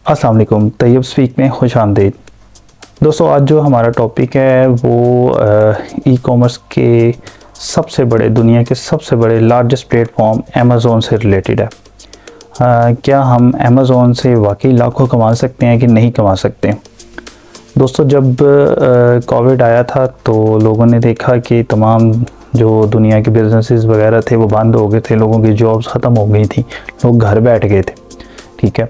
अस्सलाम वालेकुम, तैयब स्पीक में खुश आमदीद। दोस्तों, आज जो हमारा टॉपिक है वो ई कॉमर्स के सबसे बड़े दुनिया के सबसे बड़े लार्जेस्ट प्लेटफॉर्म अमेज़ोन से रिलेटेड है। क्या हम अमेज़ोन से वाकई लाखों कमा सकते हैं कि नहीं कमा सकते? दोस्तों, जब कोविड आया था तो लोगों ने देखा कि तमाम जो दुनिया के बिजनेसेस वगैरह थे वो बंद हो गए थे, लोगों की जॉब्स ख़त्म हो गई थी, लोग घर बैठ गए थे। ठीक है,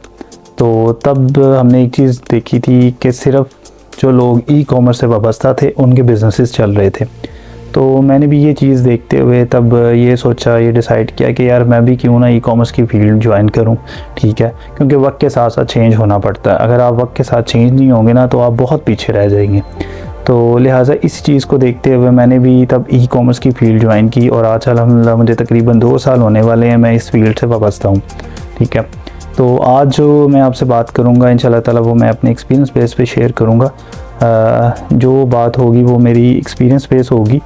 तो तब हमने एक चीज़ देखी थी कि सिर्फ जो लोग ई कॉमर्स से वाबस्ता थे उनके बिजनेसेस चल रहे थे। तो मैंने भी ये चीज़ देखते हुए तब ये सोचा, ये डिसाइड किया कि यार मैं भी क्यों ना ई कॉमर्स की फील्ड ज्वाइन करूं। ठीक है, क्योंकि वक्त के साथ साथ चेंज होना पड़ता है। अगर आप वक्त के साथ चेंज नहीं होंगे ना तो आप बहुत पीछे रह जाएंगे। तो लिहाजा इस चीज़ को देखते हुए मैंने भी तब ई कॉमर्स की फ़ील्ड ज्वाइन की और आज अल्हम्दुलिल्लाह मुझे तकरीबन 2 साल होने वाले हैं मैं इस फील्ड से वाबस्ता हूँ। ठीक है, तो आज जो मैं आपसे बात करूँगा इंशाल्लाह ताला वो मैं अपने एक्सपीरियंस बेस पे शेयर करूँगा। जो बात होगी वो मेरी एक्सपीरियंस बेस होगी।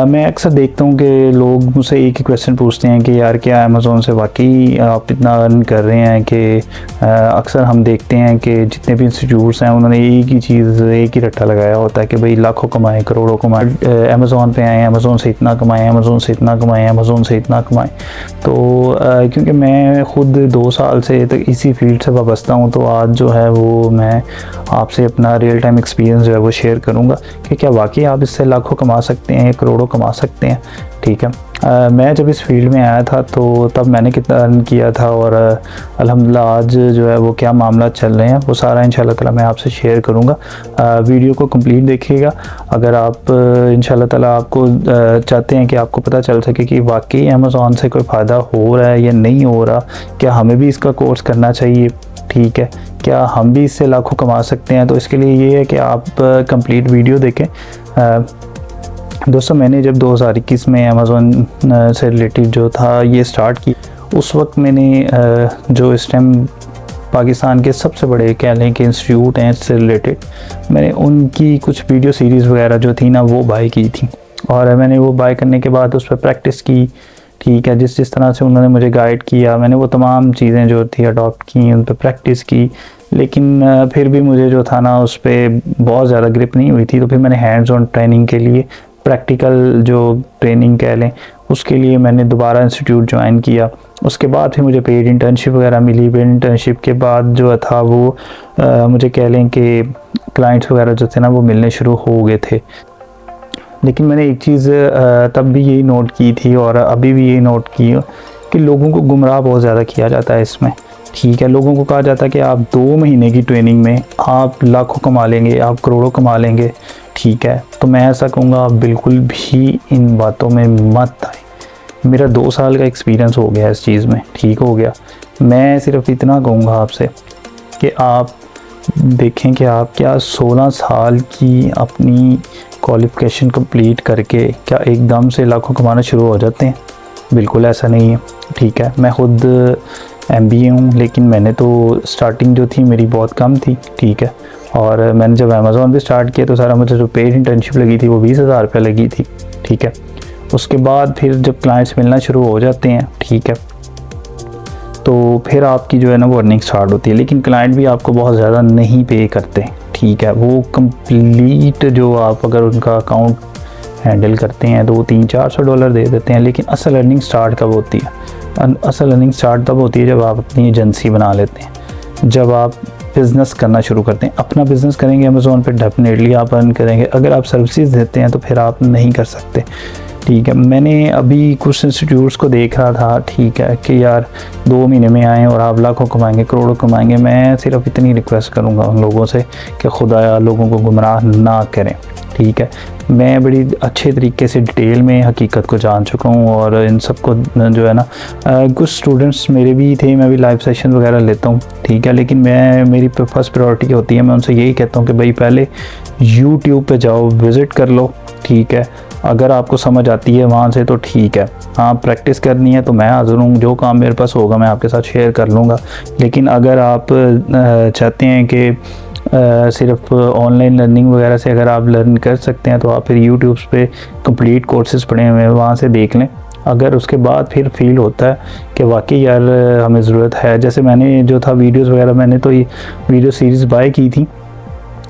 मैं अक्सर देखता हूँ कि लोग मुझसे एक ही क्वेश्चन पूछते हैं कि यार क्या अमेज़ोन से वाकई आप इतना अर्न कर रहे हैं कि अक्सर हम देखते हैं कि जितने भी इंस्टीट्यूट्स हैं उन्होंने एक ही चीज़, एक ही रट्टा लगाया होता है कि भाई लाखों कमाएं, करोड़ों कमाएं, अमेज़ोन पे आएँ, अमेज़ोन से इतना कमाएं, अमेज़ोन से इतना कमाएं, अमेज़ोन से इतना कमाएं। तो क्योंकि मैं ख़ुद 2 साल से तक इसी फील्ड से वाबस्ता हूँ तो आज जो है वो मैं आपसे अपना रियल टाइम एक्सपीरियंस जो है वो शेयर करूँगा कि क्या वाकई आप इससे लाखों कमा सकते हैं, करोड़ों कमा सकते हैं। ठीक है, मैं जब इस फील्ड में आया था तो तब मैंने कितना अर्न किया था और अल्हम्दुलिल्लाह आज जो है वो क्या मामला चल रहे हैं वो सारा इंशाल्लाह ताला मैं आपसे शेयर करूँगा। वीडियो को कंप्लीट देखिएगा। अगर आप इंशाल्लाह ताला आपको चाहते हैं कि आपको पता चल सके कि वाकई अमेज़ोन से कोई फ़ायदा हो रहा है या नहीं हो रहा, क्या हमें भी इसका कोर्स करना चाहिए, ठीक है, क्या हम भी इससे लाखों कमा सकते हैं, तो इसके लिए ये है कि आप कंप्लीट वीडियो देखें। दोस्तों, मैंने जब 2021 में अमेज़ोन से रिलेटेड जो था ये स्टार्ट की, उस वक्त मैंने जो इस टाइम पाकिस्तान के सबसे बड़े कह लें कि इंस्टीट्यूट हैं इससे रिलेटेड, मैंने उनकी कुछ वीडियो सीरीज़ वगैरह जो थी ना वो बाय की थी और मैंने वो बाय करने के बाद उस पर प्रैक्टिस की। ठीक है, जिस तरह से उन्होंने मुझे गाइड किया मैंने वो तमाम चीज़ें जो थी अडॉप्ट की, उन पर प्रैक्टिस की। लेकिन फिर भी मुझे जो था ना उस पर बहुत ज़्यादा ग्रिप नहीं हुई थी। तो फिर मैंने हैंड्स ऑन ट्रेनिंग के लिए, प्रैक्टिकल जो ट्रेनिंग कह लें, उसके लिए मैंने दोबारा इंस्टीट्यूट ज्वाइन किया। उसके बाद फिर मुझे पेड इंटर्नशिप वगैरह मिली। पेड इंटर्नशिप के बाद जो था वो मुझे कह लें कि क्लाइंट्स वगैरह जो थे ना वो मिलने शुरू हो गए थे। लेकिन मैंने एक चीज़ तब भी यही नोट की थी और अभी भी यही नोट की कि लोगों को गुमराह बहुत ज़्यादा किया जाता है इसमें। ठीक है, लोगों को कहा जाता है कि आप 2 महीने की ट्रेनिंग में आप लाखों कमा लेंगे, आप करोड़ों कमा लेंगे। ठीक है, तो मैं ऐसा कहूँगा आप बिल्कुल भी इन बातों में मत आए। मेरा 2 साल का एक्सपीरियंस हो गया इस चीज़ में, ठीक हो गया। मैं सिर्फ इतना कहूँगा आपसे कि आप देखें कि आप क्या 16 साल की अपनी क्वालिफ़िकेशन कंप्लीट करके क्या एकदम से लाखों कमाना शुरू हो जाते हैं? बिल्कुल ऐसा नहीं है। ठीक है, मैं ख़ुद MBA हूँ, लेकिन मैंने तो स्टार्टिंग जो थी मेरी बहुत कम थी। ठीक है, और मैंने जब अमेज़ोन पे स्टार्ट किया तो सारा मुझे जो पेड इंटर्नशिप लगी थी वो 20,000 रुपये लगी थी। ठीक है, उसके बाद फिर जब क्लाइंट्स मिलना शुरू हो जाते हैं, ठीक है, तो फिर आपकी जो है ना वो अर्निंग स्टार्ट होती है। लेकिन क्लाइंट भी आपको बहुत ज़्यादा नहीं पे करते। ठीक है, वो कंप्लीट जो आप अगर उनका अकाउंट हैंडल करते हैं तो वो $300-400 दे देते हैं। लेकिन असल अर्निंग स्टार्ट कब होती है? असल अर्निंग स्टार्ट तब होती है जब आप अपनी एजेंसी बना लेते हैं, जब आप बिज़नेस करना शुरू करते हैं। अपना बिज़नेस करेंगे अमेज़ोन पे डेफिनेटली आप अर्न करेंगे। अगर आप सर्विसेज देते हैं तो फिर आप नहीं कर सकते। ठीक है, मैंने अभी कुछ इंस्टीट्यूट्स को देख रहा था, ठीक है, कि यार 2 महीने में आएँ और आप लाखों कमाएंगे, करोड़ों कमाएंगे। मैं सिर्फ इतनी रिक्वेस्ट करूँगा उन लोगों से कि खुदाया लोगों को गुमराह ना करें। ठीक है, मैं बड़ी अच्छे तरीके से डिटेल में हकीकत को जान चुका हूँ और इन सब को जो है ना कुछ स्टूडेंट्स मेरे भी थे, मैं भी लाइव सेशन वगैरह लेता हूँ। ठीक है, लेकिन मेरी फर्स्ट प्रायोरिटी होती है, मैं उनसे यही कहता हूँ कि भाई पहले YouTube पे जाओ, विज़िट कर लो। ठीक है, अगर आपको समझ आती है वहाँ से तो ठीक है, हाँ प्रैक्टिस करनी है तो मैं हाज़िर हूँ, जो काम मेरे पास होगा मैं आपके साथ शेयर कर लूँगा। लेकिन अगर आप चाहते हैं कि सिर्फ ऑनलाइन लर्निंग वगैरह से अगर आप लर्न कर सकते हैं तो आप फिर यूट्यूब पे कंप्लीट कोर्सेज़ पढ़े हुए हैं, वहाँ से देख लें। अगर उसके बाद फिर फील होता है कि वाकई यार हमें ज़रूरत है, जैसे मैंने जो था वीडियोस वगैरह, मैंने तो ये वीडियो सीरीज़ बाय की थी,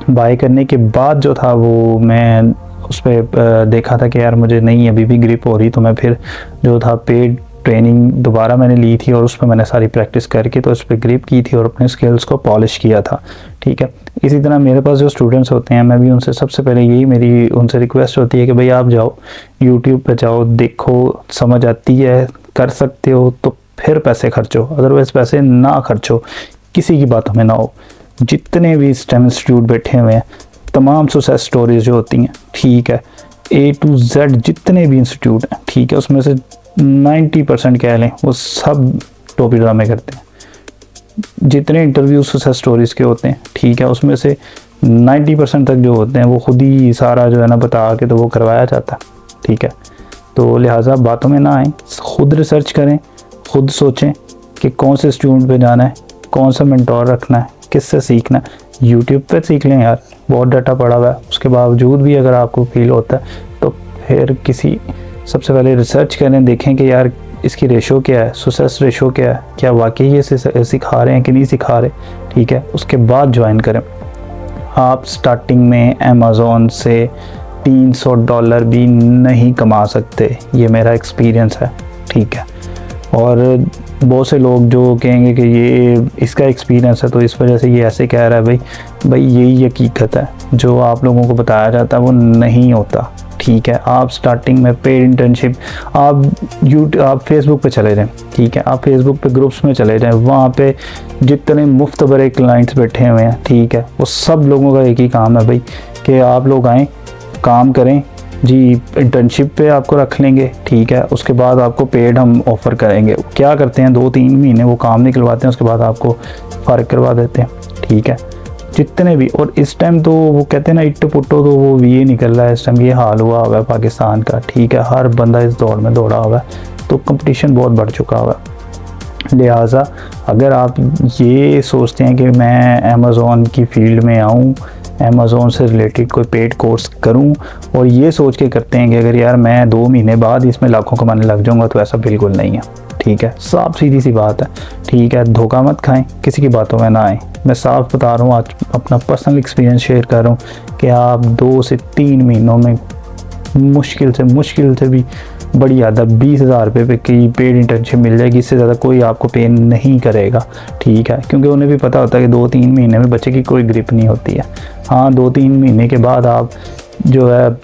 बाय करने के बाद जो था वो मैं उस पर देखा था कि यार मुझे नहीं अभी भी ग्रिप हो रही, तो मैं फिर जो था पेड ट्रेनिंग दोबारा मैंने ली थी और उस पर मैंने सारी प्रैक्टिस करके तो उस पर ग्रिप की थी और अपने स्किल्स को पॉलिश किया था। ठीक है, इसी तरह मेरे पास जो स्टूडेंट्स होते हैं, मैं भी उनसे सबसे पहले यही मेरी उनसे रिक्वेस्ट होती है कि भाई आप जाओ यूट्यूब पे जाओ, देखो, समझ आती है, कर सकते हो तो फिर पैसे खर्चो, अदरवाइज़ पैसे ना खर्चो, किसी की बातों में ना हो। जितने भी STEM इंस्टीट्यूट बैठे हुए हैं, तमाम सक्सेस स्टोरीज जो होती हैं, ठीक है, A to Z जितने भी इंस्टीट्यूट हैं, ठीक है, उसमें से 90% कह लें वो सब टोपी ड्रामे करते हैं। जितने इंटरव्यू सक्सेस स्टोरीज के होते हैं, ठीक है, उसमें से 90% तक जो होते हैं वो खुद ही सारा जो है ना बता के तो वो करवाया जाता है। ठीक है, तो लिहाजा बातों में ना आए, खुद रिसर्च करें, खुद सोचें कि कौन से स्टूडेंट पे जाना है, कौन सा मेंटोर रखना है, किससे सीखना है। यूट्यूब पे सीख लें यार, बहुत डाटा पड़ा हुआ है, उसके बावजूद भी अगर आपको फील होता है तो फिर सबसे पहले रिसर्च करें, देखें कि यार इसकी रेशो क्या है, सक्सेस रेशो क्या है, क्या वाकई ये सिखा रहे हैं कि नहीं सिखा रहे। ठीक है, उसके बाद ज्वाइन करें। आप स्टार्टिंग में अमेज़ॉन से $300 भी नहीं कमा सकते, ये मेरा एक्सपीरियंस है। ठीक है, और बहुत से लोग जो कहेंगे कि ये इसका एक्सपीरियंस है तो इस वजह से ये ऐसे कह रहा है, भाई यही हकीकत है, जो आप लोगों को बताया जाता है वो नहीं होता। ठीक है, आप स्टार्टिंग में पेड इंटर्नशिप, आप फेसबुक पे चले जाएं, ठीक है, आप फेसबुक पे ग्रुप्स में चले जाएं, वहाँ पे जितने मुफ्त बड़े क्लाइंट्स बैठे हुए हैं, ठीक है, वो सब लोगों का एक ही काम है भाई कि आप लोग आएँ, काम करें जी, इंटर्नशिप पे आपको रख लेंगे। ठीक है, उसके बाद आपको पेड हम ऑफ़र करेंगे। क्या करते हैं, 2-3 महीने वो काम निकलवाते हैं, उसके बाद आपको फ़ारिग करवा देते हैं। ठीक है, जितने भी, और इस टाइम तो वो कहते हैं ना इट्टो पुट्टो, तो वो ये निकल रहा है इस टाइम, ये हाल हुआ हुआ है पाकिस्तान का। ठीक है, हर बंदा इस दौड़ में दौड़ा हुआ है, तो कंपटीशन बहुत बढ़ चुका हुआ है। लिहाजा अगर आप ये सोचते हैं कि मैं अमेज़ॉन की फील्ड में आऊँ, अमेज़ॉन से रिलेटेड कोई पेड कोर्स करूं, और ये सोच के करते हैं कि अगर यार मैं 2 महीने बाद इसमें लाखों कमाने लग जाऊंगा, तो ऐसा बिल्कुल नहीं है। ठीक है, साफ सीधी सी बात है। ठीक है, धोखा मत खाएं, किसी की बातों में ना आए। मैं साफ बता रहा हूँ, आज अपना पर्सनल एक्सपीरियंस शेयर कर रहा हूँ कि आप 2 से 3 महीनों में मुश्किल से भी बड़ी आदत 20,000 रुपये पे की पेड इंटर्नशिप मिल जाएगी। इससे ज़्यादा कोई आपको पे नहीं करेगा। ठीक है, क्योंकि उन्हें भी पता होता है कि 2-3 महीने में बच्चे की कोई ग्रिप नहीं होती है। हाँ, 2-3 महीने के बाद आप जो है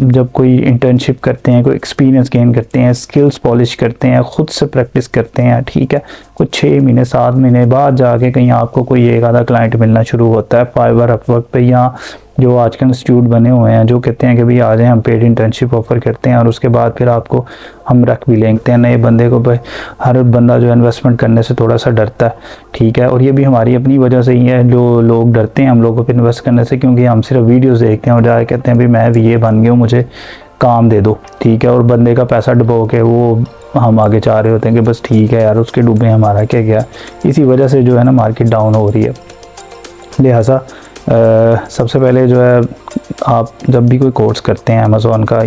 जब कोई इंटर्नशिप करते हैं, कोई एक्सपीरियंस गेन करते हैं, स्किल्स पॉलिश करते हैं, ख़ुद से प्रैक्टिस करते हैं, ठीक है, कुछ 6 महीने 7 महीने बाद जाके कहीं आपको कोई एक आधा क्लाइंट मिलना शुरू होता है फाइवर, अपवर्क पे, या जो आजकल इंस्टीट्यूट बने हुए हैं जो कहते हैं कि भाई आ जाएं, हम पेड इंटर्नशिप ऑफ़र करते हैं और उसके बाद फिर आपको हम रख भी लेते हैं। नए बंदे को भाई, हर बंदा जो इन्वेस्टमेंट करने से थोड़ा सा डरता है। ठीक है, और ये भी हमारी अपनी वजह से ही है, जो लोग डरते हैं हम लोगों को इन्वेस्ट करने से, क्योंकि हम सिर्फ वीडियोज़ देखते हैं और जाके कहते हैं भाई मैं भी ये बन गया हूँ, मुझे काम दे दो। ठीक है, और बंदे का पैसा डुबो के वो हम आगे चाह रहे होते हैं कि बस ठीक है यार उसके डूबे हमारा क्या गया। इसी वजह से जो है ना मार्केट डाउन हो रही है। लिहाजा सबसे पहले जो है आप जब भी कोई कोर्स करते हैं अमेज़ॉन का,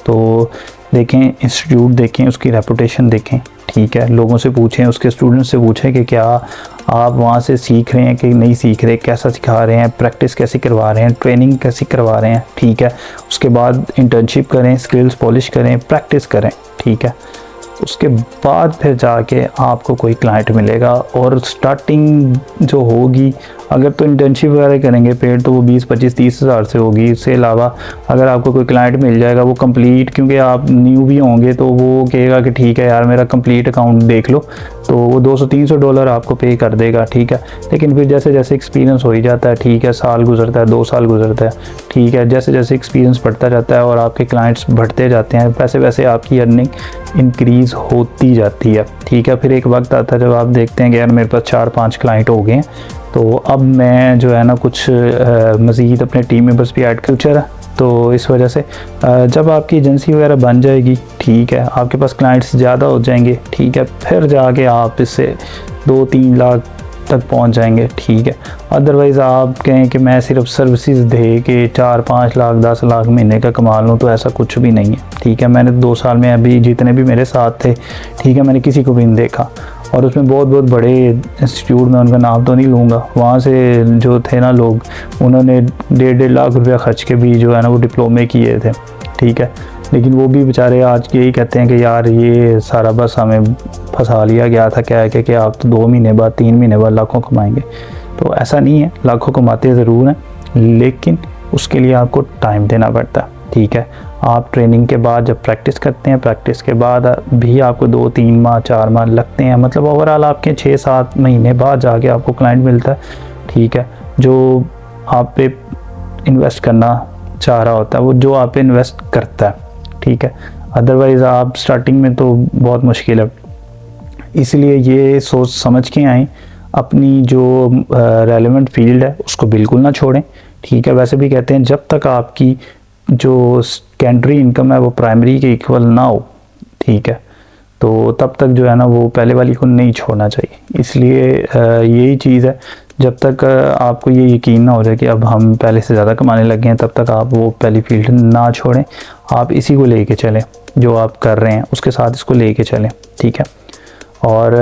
तो देखें इंस्टीट्यूट, देखें उसकी रेपुटेशन देखें। ठीक है, लोगों से पूछें, उसके स्टूडेंट्स से पूछें कि क्या आप वहाँ से सीख रहे हैं कि नहीं सीख रहे, कैसा सिखा रहे हैं, प्रैक्टिस कैसी करवा रहे हैं, ट्रेनिंग कैसी करवा रहे हैं। ठीक है, उसके बाद इंटर्नशिप करें, स्किल्स पॉलिश करें, प्रैक्टिस करें। ठीक है, उसके बाद फिर जाके आपको कोई क्लाइंट मिलेगा। और स्टार्टिंग जो होगी, अगर तो इंटर्नशिप वगैरह करेंगे पेड, तो वो 20-25-30 हज़ार से होगी। इसके अलावा अगर आपको कोई क्लाइंट मिल जाएगा वो कंप्लीट, क्योंकि आप न्यू भी होंगे तो वो कहेगा कि ठीक है यार मेरा कंप्लीट अकाउंट देख लो, तो वो $200-300 आपको पे कर देगा। ठीक है, लेकिन फिर जैसे जैसे एक्सपीरियंस हो ही जाता है, ठीक है, साल गुजरता है, 2 साल गुजरता है, ठीक है, जैसे जैसे एक्सपीरियंस बढ़ता जाता है और आपके क्लाइंट्स बढ़ते जाते हैं, वैसे वैसे आपकी अर्निंग इंक्रीज़ होती जाती है। ठीक है, फिर एक वक्त आता है जब आप देखते हैं कि यार मेरे पास 4-5 क्लाइंट हो गए हैं, तो अब मैं जो है ना कुछ मज़ीद अपने टीम मेंबर्स भी ऐड फ्यूचर है। तो इस वजह से जब आपकी एजेंसी वगैरह बन जाएगी, ठीक है, आपके पास क्लाइंट्स ज़्यादा हो जाएंगे, ठीक है, फिर जाके आप इससे 2-3 लाख तक पहुंच जाएंगे, ठीक है। अदरवाइज़ आप कहें कि मैं सिर्फ सर्विसेज दे के 4-5 लाख 10 लाख महीने का कमा लूँ, तो ऐसा कुछ भी नहीं है, ठीक है। मैंने 2 साल में अभी जितने भी मेरे साथ थे, ठीक है, मैंने किसी को भी नहीं देखा, और उसमें बहुत बहुत बड़े इंस्टीट्यूट में, उनका नाम तो नहीं लूँगा, वहाँ से जो थे ना लोग, उन्होंने 1.5 लाख रुपया खर्च के भी जो है ना वो डिप्लोमे किए थे, ठीक है। लेकिन वो भी बेचारे आज यही कहते हैं कि यार ये सारा बस हमें फंसा लिया गया था, क्या है कि आप तो 2 महीने बाद 3 महीने बाद लाखों कमाएंगे। तो ऐसा नहीं है, लाखों कमाते ज़रूर हैं, लेकिन उसके लिए आपको टाइम देना पड़ता है, ठीक है। आप ट्रेनिंग के बाद जब प्रैक्टिस करते हैं, प्रैक्टिस के बाद भी आपको 2-3 माह 4 माह लगते हैं, मतलब ओवरऑल आपके 6-7 महीने बाद जाके आपको क्लाइंट मिलता है, ठीक है, जो आप पे इन्वेस्ट करना चाह रहा होता है, वो जो आप पे इन्वेस्ट करता है, ठीक है। अदरवाइज़ आप स्टार्टिंग में तो बहुत मुश्किल है, इसलिए ये सोच समझ के आएँ, अपनी जो रेलेवेंट फील्ड है उसको बिल्कुल ना छोड़ें, ठीक है। वैसे भी कहते हैं जब तक आपकी जो सेकेंडरी इनकम है वो प्राइमरी के इक्वल ना हो, ठीक है, तो तब तक जो है ना वो पहले वाली को नहीं छोड़ना चाहिए। इसलिए यही चीज़ है, जब तक आपको ये यकीन ना हो जाए कि अब हम पहले से ज़्यादा कमाने लगे हैं, तब तक आप वो पहली फील्ड ना छोड़ें, आप इसी को लेके चलें, जो आप कर रहे हैं उसके साथ इसको लेके चलें, ठीक है। और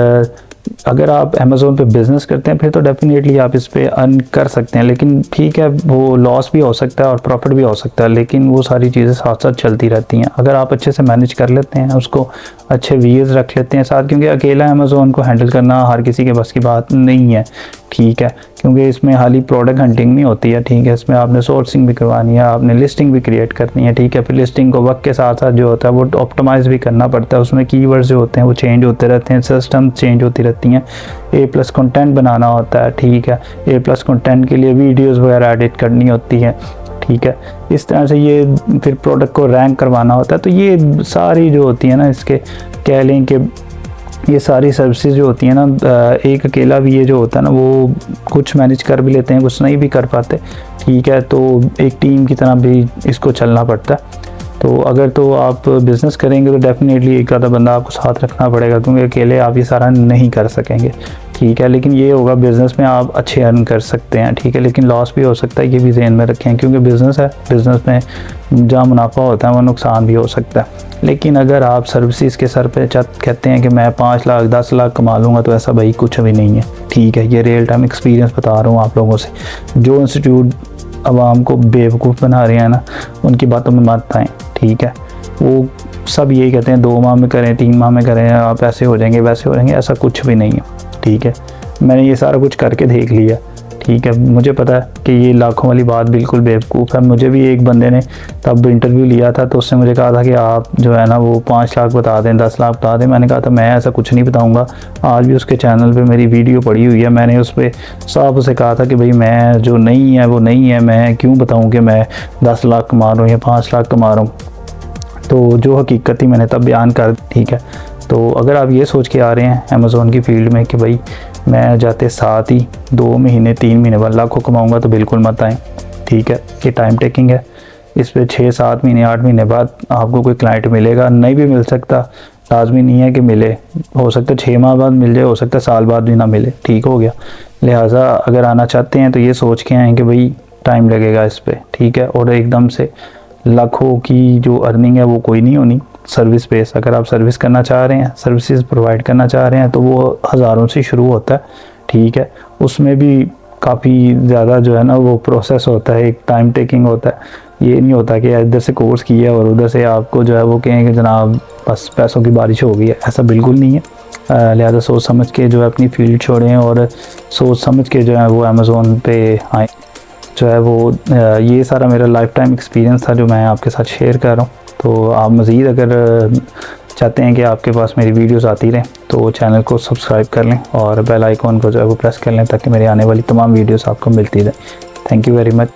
अगर आप अमेज़ोन पे बिज़नेस करते हैं फिर तो डेफिनेटली आप इस पे अर्न कर सकते हैं, लेकिन ठीक है वो लॉस भी हो सकता है और प्रॉफिट भी हो सकता है, लेकिन वो सारी चीज़ें साथ साथ चलती रहती हैं अगर आप अच्छे से मैनेज कर लेते हैं, उसको अच्छे व्यूज़ रख लेते हैं साथ, क्योंकि अकेला अमेज़ोन को हैंडल करना हर किसी के बस की बात नहीं है, ठीक है, क्योंकि इसमें खाली प्रोडक्ट हंटिंग नहीं होती है, ठीक है, इसमें आपने सोर्सिंग भी करवानी है, आपने लिस्टिंग भी क्रिएट करनी है, ठीक है। फिर लिस्टिंग को वक्त के साथ साथ जो होता है वो ऑप्टिमाइज़ भी करना पड़ता है, उसमें कीवर्ड्स जो होते हैं वो चेंज होते रहते हैं, सिस्टम चेंज होती रहती हैं, A+ कंटेंट बनाना होता है, ठीक है, A+ कंटेंट के लिए वीडियोज़ वगैरह एडिट करनी होती है, ठीक है। इस तरह से ये फिर प्रोडक्ट को रैंक करवाना होता है, तो ये सारी जो होती है ना, इसके कह लें कि ये सारी सर्विसेज जो होती हैं ना, एक अकेला भी ये जो होता है ना वो कुछ मैनेज कर भी लेते हैं, कुछ नहीं भी कर पाते, ठीक है। तो एक टीम की तरह भी इसको चलना पड़ता है। तो अगर तो आप बिज़नेस करेंगे तो डेफिनेटली एक आधा बंदा आपको साथ रखना पड़ेगा, क्योंकि अकेले आप ये सारा नहीं कर सकेंगे, ठीक है। लेकिन ये होगा बिज़नेस में आप अच्छे अर्न कर सकते हैं, ठीक है, लेकिन लॉस भी हो सकता है, ये भी ज़हन में रखें, क्योंकि बिज़नेस है, बिज़नेस में जहाँ मुनाफा होता है वहाँ नुकसान भी हो सकता है। लेकिन अगर आप सर्विसेज के सर पे कहते हैं कि मैं 5 लाख 10 लाख कमा लूँगा, तो ऐसा भाई कुछ भी नहीं है, ठीक है। ये रियल टाइम एक्सपीरियंस बता रहा हूँ आप लोगों से। जो इंस्टीट्यूट आवाम को बेवकूफ़ बना रहे हैं ना, उनकी बातों में मत आएँ, ठीक है। वो सब यही कहते हैं 2 माह में करें, 3 माह में करें, आप ऐसे हो जाएंगे वैसे हो जाएंगे, ऐसा कुछ भी नहीं है, ठीक है। मैंने ये सारा कुछ करके देख लिया, ठीक है। मुझे पता है कि ये लाखों वाली बात बिल्कुल बेवकूफ़ है। मुझे भी एक बंदे ने तब इंटरव्यू लिया था, तो उसने मुझे कहा था कि आप जो है ना वो 5 लाख बता दें, 10 लाख बता दें। मैंने कहा था मैं ऐसा कुछ नहीं बताऊंगा। आज भी उसके चैनल पे मेरी वीडियो पड़ी हुई है, मैंने उस पर साफ उसे कहा था कि भाई मैं जो नहीं है वो नहीं है, मैं क्यों बताऊँ कि मैं 10 लाख कमा रहा हूँ या 5 लाख कमा रहा हूँ। तो जो हकीकत ही मैंने तब बयान कर, ठीक है। तो अगर आप ये सोच के आ रहे हैं अमेज़ोन की फील्ड में कि भाई मैं जाते साथ ही 2 महीने 3 महीने बाद लाखों कमाऊंगा, तो बिल्कुल मत आएँ, ठीक है। ये टाइम टेकिंग है, इस पर 6-7 महीने 8 महीने बाद आपको कोई क्लाइंट मिलेगा, नहीं भी मिल सकता, लाजमी नहीं है कि मिले, हो सकता है 6 माह बाद मिल जाए, हो सकता है साल बाद भी ना मिले, ठीक हो गया। लिहाजा अगर आना चाहते हैं तो ये सोच के आएँ कि भाई टाइम लगेगा इस पर, ठीक है। और एकदम से लाखों की जो अर्निंग है वो कोई नहीं होनी। सर्विस बेस, अगर आप सर्विस करना चाह रहे हैं, सर्विसेज प्रोवाइड करना चाह रहे हैं, तो वो हज़ारों से शुरू होता है, ठीक है। उसमें भी काफ़ी ज़्यादा जो है ना वो प्रोसेस होता है, एक टाइम टेकिंग होता है। ये नहीं होता कि इधर से कोर्स किया और उधर से आपको जो है वो कहें कि जनाब बस पैसों की बारिश हो गई है, ऐसा बिल्कुल नहीं है। लिहाजा सोच समझ के जो है अपनी फील्ड छोड़ें और सोच समझ के जो है वो अमेज़ोन पे आएँ। जो है वो ये सारा मेरा लाइफ टाइम एक्सपीरियंस था जो मैं आपके साथ शेयर कर रहा हूँ। तो आप मज़ीद अगर चाहते हैं कि आपके पास मेरी वीडियोस आती रहें तो चैनल को सब्सक्राइब कर लें और बेल आइकॉन को जो है वो प्रेस कर लें, ताकि मेरी आने वाली तमाम वीडियोस आपको मिलती रहें। Thank you very much.